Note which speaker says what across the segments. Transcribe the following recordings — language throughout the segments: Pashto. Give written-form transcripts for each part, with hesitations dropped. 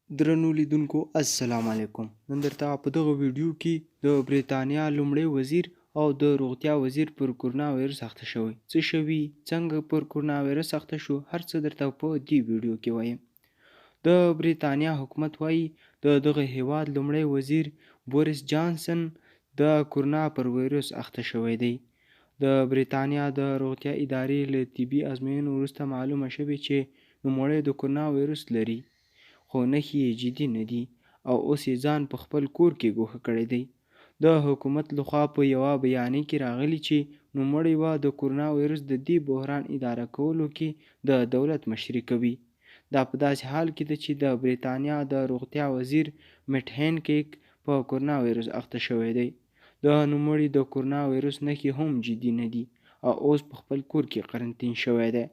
Speaker 1: درنو لیدونکو السلام علیکم. نن درته په دغه ویډیو کې د بریتانیا لومړی وزیر او د روغتیا وزیر پر کورونا وایرس اخته شوی. څه شوي، څنګه پر کورونا وایرس اخته شو، هر څه درته په دې ویډیو کې وایم. د بریتانیا حکومت وایي د دغه هیواد لومړی وزیر بوریس جانسن د کورونا پر وایرس اخته شوی دی. د بریتانیا د روغتیا ادارې له طبي ازموینو وروسته معلومه شوې چې نوموړی د کورونا وایرس لري، خو نښې یې جدي نه دي او اوس یې ځان په خپل کور کې ګوښه کړی دی. د حکومت لخوا په یوه بیانیه کې راغلي چې نوموړی به د کورونا وایرس د دې بحران اداره کولو کې د دولت مشري کوي. دا په داسې حال کې ده چې د بریتانیا د روغتیا وزیر میټ هینکیک په کورونا وایرس اخته شوی دی. د نوموړي د کورونا وایرس نښې هم جدي نه دي او اوس په خپل کور کې قرنطین شوی دی.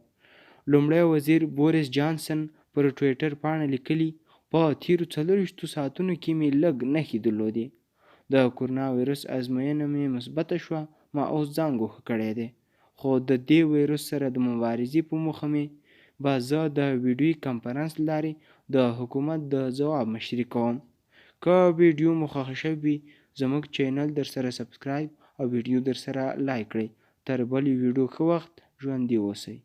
Speaker 1: لومړی وزیر بوریس جانسن پر ټویټر پاڼه لیکلي، په تیرو 24 ساعتونو کې مې لږ نښې درلودې. د کورونا وایرس ازموینه مې مثبته شوه، ما اوس ځان ګوښه کړی دی، خو د دې وایرس سره د مبارزې په موخه مې به زه د ویډیویي کنفرانس له لارې د حکومت د ځواب مشري کوم. که ویډیو مو خوښه شوې زموږ چینل درسره سبسکرایب او ویډیو درسره لایک کړئ. تر بلې ویډیو ښه وخت ژوندي اوسئ.